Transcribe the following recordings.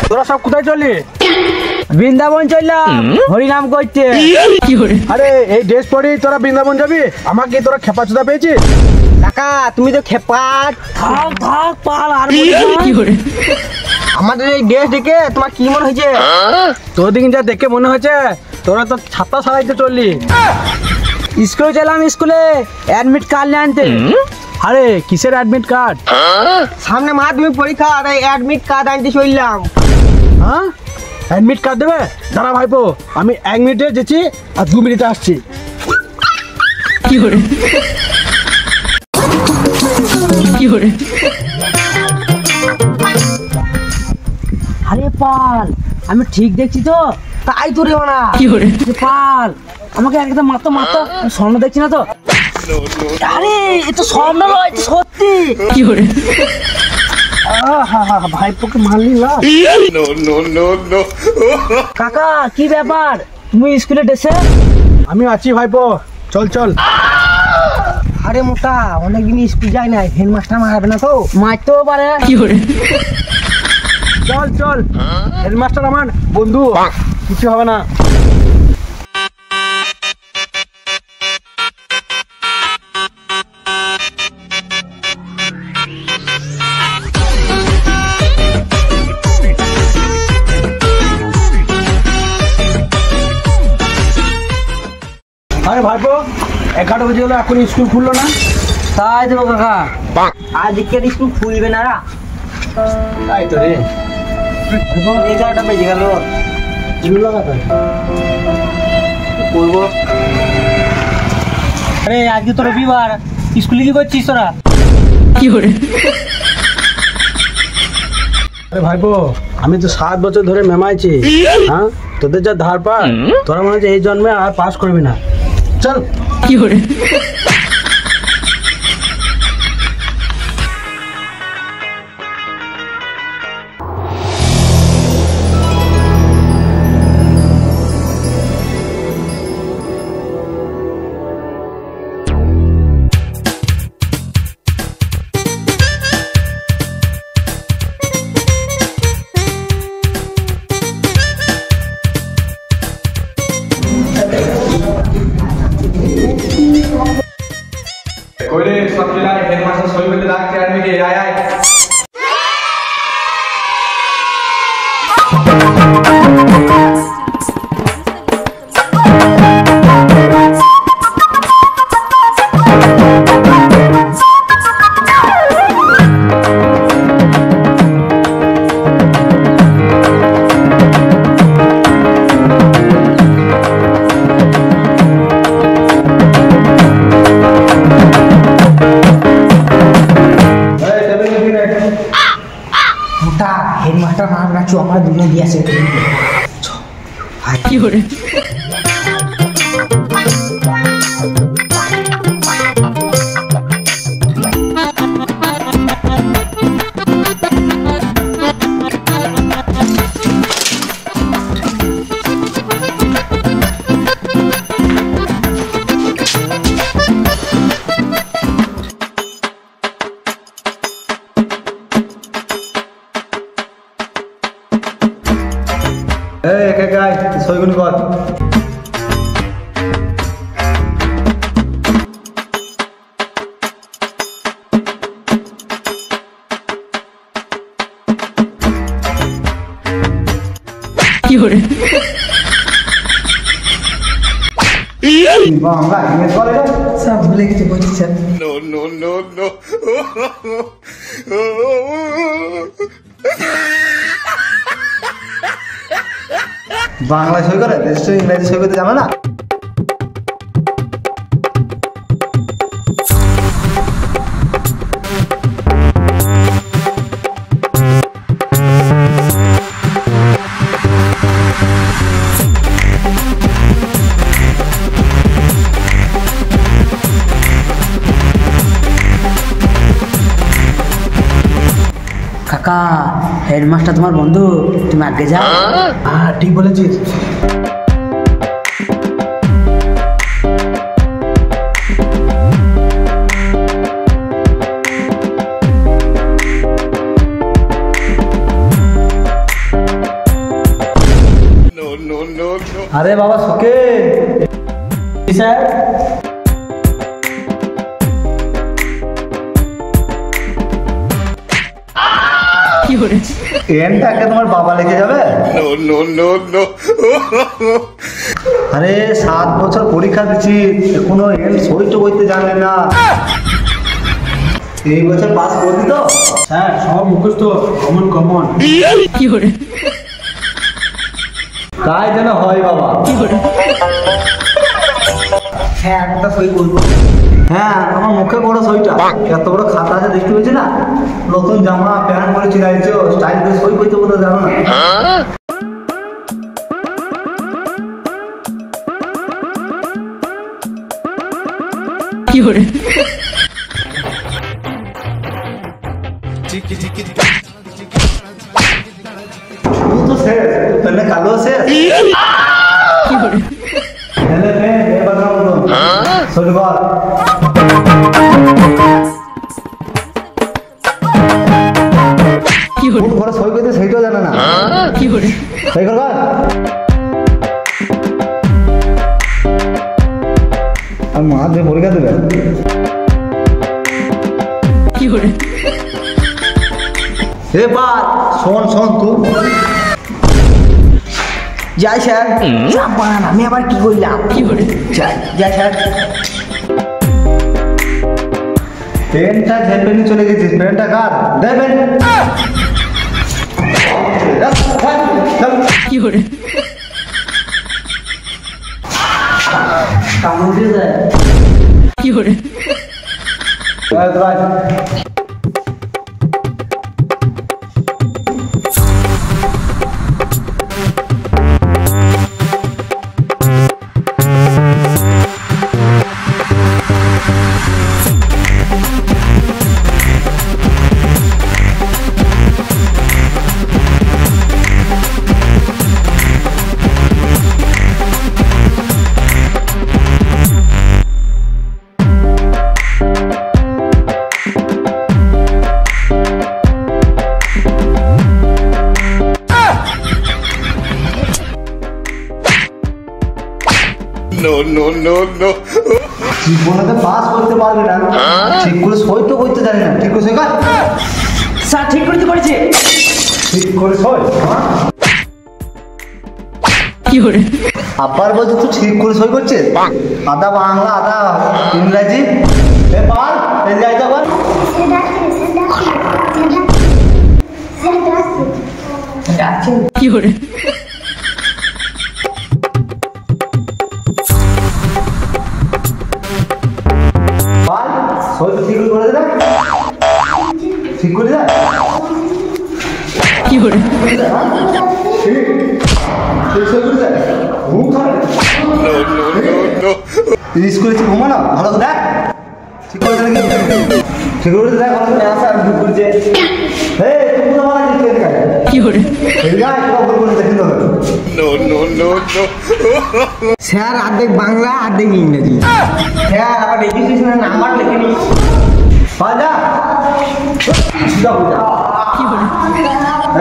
তোরা সব কোথায় চললি? বৃন্দাবন চললাম হরিনাম করতে। আরে এই ড্রেস পরে তোরা বৃন্দাবন যাবি? আমাকে তোরা খেপাচোদা পেয়েছিস? কাকা তুমি তো খেপাট। আমাদের এই ড্রেস দেখে তোমার কি মনে হয়েছে? তোর দিন যা দেখে মনে হয়েছে তোরা তো ছাতা সারাইতে চললি। স্কুলে চলাম, স্কুলে অ্যাডমিট কার্ড নিয়ে আনতে। আরে কিসের অ্যাডমিট কার্ড? সামনে মাধ্যমিক পরীক্ষা, আর অ্যাডমিট কার্ড আনতে চললাম। হ্যাঁ অ্যাডমিট কার্ড দেবে? দাঁড়া ভাইপো, আমি 1 মিনিটে যেছি আর 2 মিনিটে আসছি। আরে পাল, আমি ঠিক দেখছি তো? তাই তো রে না পাল, আমাকে একদম মাতো মাতো স্বর্ণ দেখছি না তো? আরে এ তো স্বর্ণ নয়, সত্যি। ভাইপোকে মারলি না? কাকা কি ব্যাপার, তুমি স্কুলে ড্রেসে? আমি আছি ভাইপো, চল চল। আরে মোটা অনেকদিন স্কুল যায় না, হেডমাস্টার মারবে না তো? মারতেও পারে। চল চল, হেডমাস্টার আমার বন্ধু, কিছু হবে না। আরে ভাইপো 11 বেজে গেল, এখন স্কুল খুললো না? তাই তো কাকা, আজকের স্কুল খুলবে না। তাই তো রে, 11টা বেজে গেল। করবো। আরে আজকে তো রবিবার, স্কুলে কি করছিস তোরা? আরে ভাইপো আমি তো 7 বছর ধরে মেমাইছি। হ্যাঁ তোদের যা ধার পা, তোরা মনে হচ্ছে এই জন্মে আর পাস করবি না। চল। कोई सब चला हेडमास्टर सोई में लाग के आदमी के आया है। হেডমাস্টার মার না, আমার দুনিয়া দিয়েছে। কি করে সইগুনি কর। সব ভুলে গেছে বলছি। বাংলা সই করে, রেজিস্টার ইংরেজি সই করতে জানো না? কাকা হেডমাস্টার তোমার বন্ধু, তুমি আগে যাও। হ্যাঁ ঠিক বলেছিস। আরে বাবা সুকে স্যার, এনটাকে তোমার বাবা লিখে যাবে? আরে 7 বছর পরীক্ষা দিচ্ছি, এখনো এন সই তো করতে জানলেন না। এই বছর পাস করবি তো? স্যার সব মুখস্থ, কমন কমন। তাই যেন হয় বাবা। হ্যাঁ একটা সই করবো। হ্যাঁ আমার মুখে বড় সইটা, এত বড় খাতা আছে দেখতে পেয়েছি না? নতুন জামা প্যান্ট পরে চিনাইছো, স্টাইল করে সই করতে বলতে জানো না? শুধু তো শেষ, পেনে কালো শেষ। এলে পেন এবার না মতন সই কর। কোন ঘরে সই করতে সেইটাও জানে না। সই কর কর। আর মা যে পরীক্ষা দেবে। এবার শোন শোন তুই যাই স্যার। চাপান আমি আবার কি করলাম? যাই স্যার। পেনটা ঝেপে নিয়ে চলে গেছিস, পেনটা কার দেবেন? কামড় দিয়ে যায়। জীবনে পাস করতে পারবি না, ঠিক করে সই তো করতে জানি না। ঠিক করে সই কর। স্যার ঠিক করে তো করেছে। ঠিক করে সই। আবার বলছি তুই ঠিক করে সই করছিস? আদা বাংলা আদা ইংরাজি। এ পাল এই যাই তো আবার। পাল সই তো ঠিক করে দে। ঠিক করে দে। ঠিক সই করে দে। ঘুম ধরে স্কুলে ঘুমা না ভালো করে দেখ। ঠিক করে দে। ঠিক করে দেখ ভালো করে। স্যার ভুল করছে। এই তুমি তো মারা দিতে দেখ। স্যার অর্ধেক বাংলা অর্ধেক ইংরেজি। স্যার আবার রেজিস্ট্রেশনের নাম্বার লিখে নি। বাজা সিধা হয়ে যা।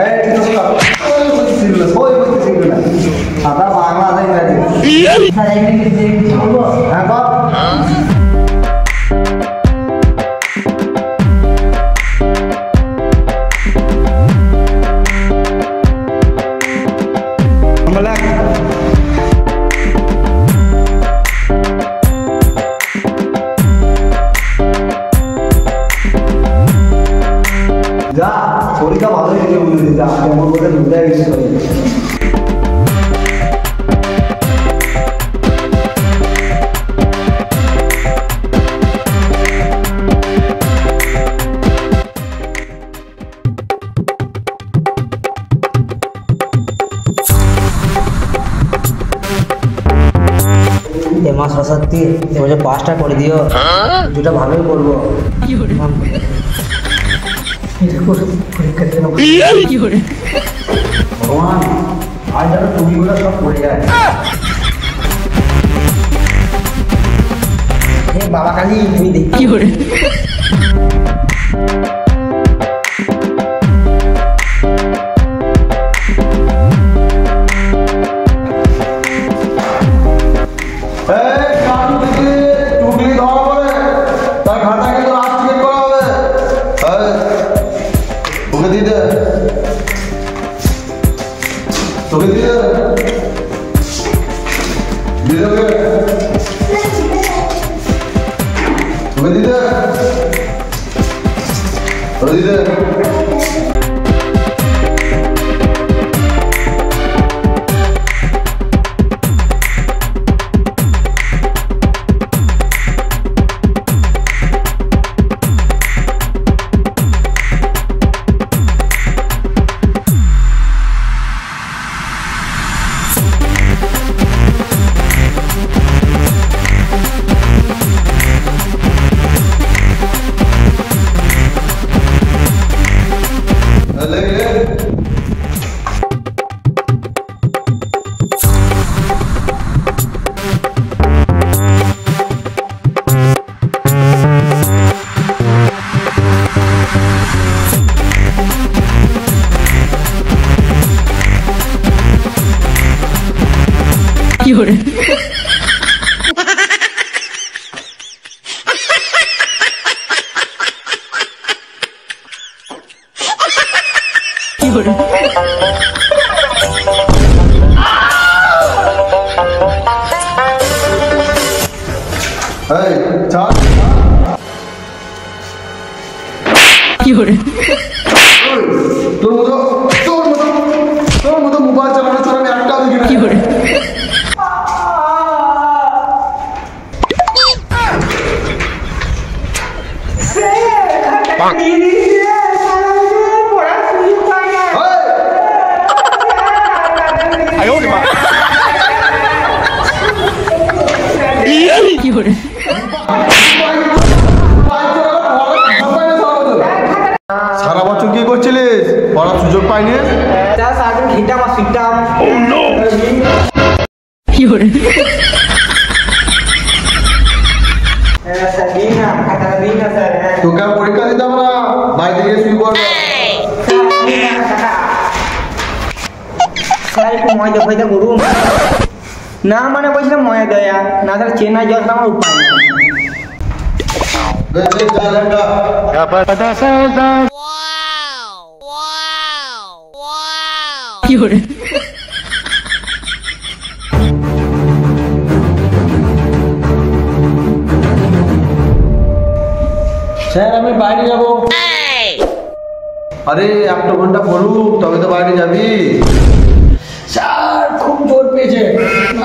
এই ঠিক আছে সিগলা সই করতে সিগলা আদা বাংলা আদা ইংরেজি। স্যার ইংরেজি বলবো? হ্যাঁ বল। যা পরীক্ষা ভালো হয়েছে বুঝলি, যা কেমন করে ঢুকে গেছে। মা সরস্বতী এবছর পাসটা করে দিও, দুটা ভালোই করবো। পরীক্ষা দিতে ভগবান আজ যেন টুপিগুলো সব পড়ে যায়। বাবা কালী তুমি দেখি টুপি ধরা বলে তার খাতা কিন্তু রাত চেক করা হবে। তোকে দিতে তোকে দিতে দিয়ে দেবে তোকে দিতে তোকে দিতে তোর মতো মোবাইল চালানো ছাড়া আমি একটাও দেখি না। সারা বছর কি করছিলিস? পড়ার সুযোগ পাইনি? তোকে আর পরীক্ষা দিতে হবে না, বাড়িতে গিয়ে শুয়ে পড়বে। ময়দা ফয়দা করুন না, মানে বলছিলাম ময়া দেয়া না, তাহলে চেনা জল আমার উপায় নেই। স্যার আমি বাইরে যাব। আরে একটা ঘন্টা পড়ুক তবে তো বাইরে যাবি। স্যার খুব জোর পেয়েছে,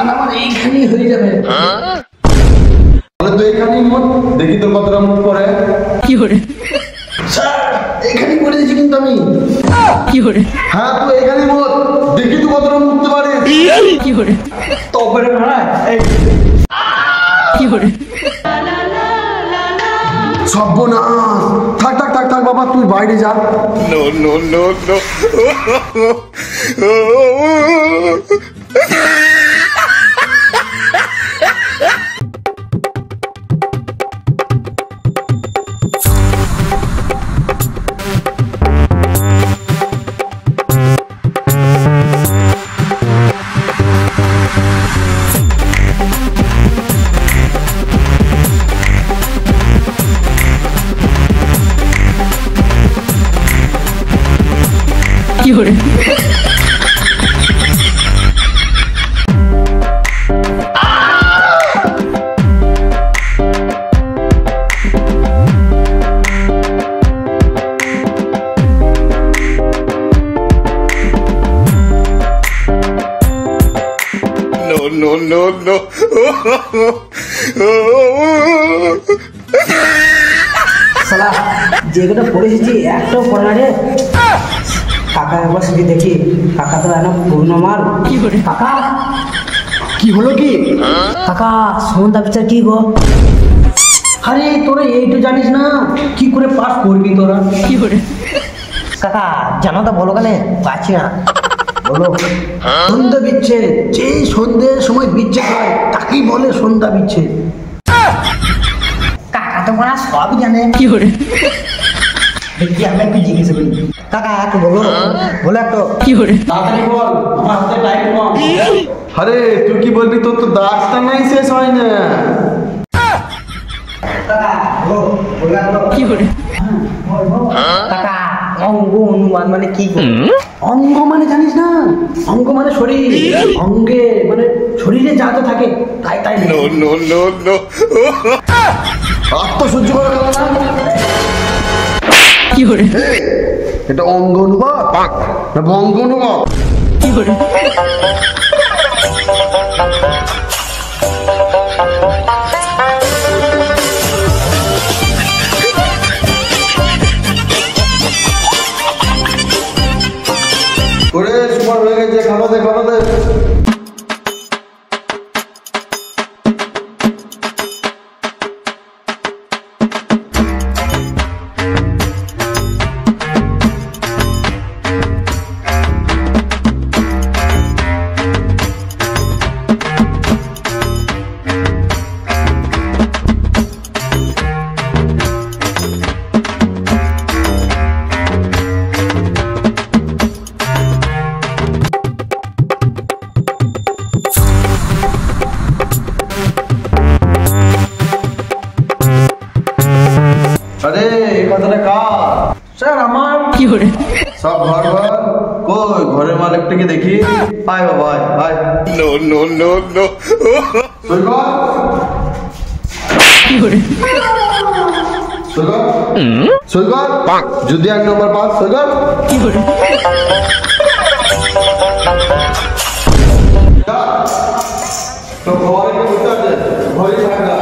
আমার এইখানেই হয়ে যাবে। তাহলে তো এইখানেই মত দেখি তো কতটা মুখ পড়ে। স্যার এখানেই করে দিয়েছি কিন্তু আমি। হ্যাঁ তো এখানেই মত দেখি তো কতটা মুখতে পারিস। তবে না সর্বনাশ, থাক থাক থাক থাক বাবা, তুই বাইরে যা। no. শালা যেগুলো পড়ে এসেছি একটাও পড়ে না রে। কাকা একবার সেটি দেখি, কাকা তো এনে পুরনো মাল। কাকা কি হলো কি? কাকা সন্ধ্যা বিচার কি গো? আরে তোরা এইটা জানিস না কি করে পাস করবি তোরা? কাকা জানাটা বলো কেন পাচ্ছি না। বলো। সন্ধ্যা বিচ্ছেদ, যেই সন্ধ্যের সময় বিচ্ছেদ হয় তাকেই বলে সন্ধ্যা বিচ্ছেদ। কাকা তো মনে হয় সবই জানে। দেখি আমি একটু জিজ্ঞেস করি। কাকা একটু বলো, বলো একটু। তাড়াতাড়ি বল, আমার হাতে টাইম কম। আরে তুই কি বলবি, তোর তো দাঁতটা নাই শেষ হয় না। কাকা বলো, বলো একটু। কাকা অঙ্গ অনুমান মানে কি? অঙ্গ মানে জানিস না? অঙ্গ মানে শরীর, অঙ্গে মানে শরীরে যা যা থাকে তাই তাই। আত্ম সহ্য করা গেল না। এটা অঙ্গ অনুভব না বঙ্গ অনুভব? ওরে সুপার হয়ে গেছে, খাওয়া দে খাওয়া দে। আরে এই কথাটা কার? স্যার আমার। সব ঘর ঘর কই ঘরের মালিকটাকে দেখি। আয় বাবা আয় আয়। No no no no. Saikat Saikat Saikat যদি 1 নম্বর পাস সৈকত। তো ঘরে বসে আছে, ঘরে থাকা।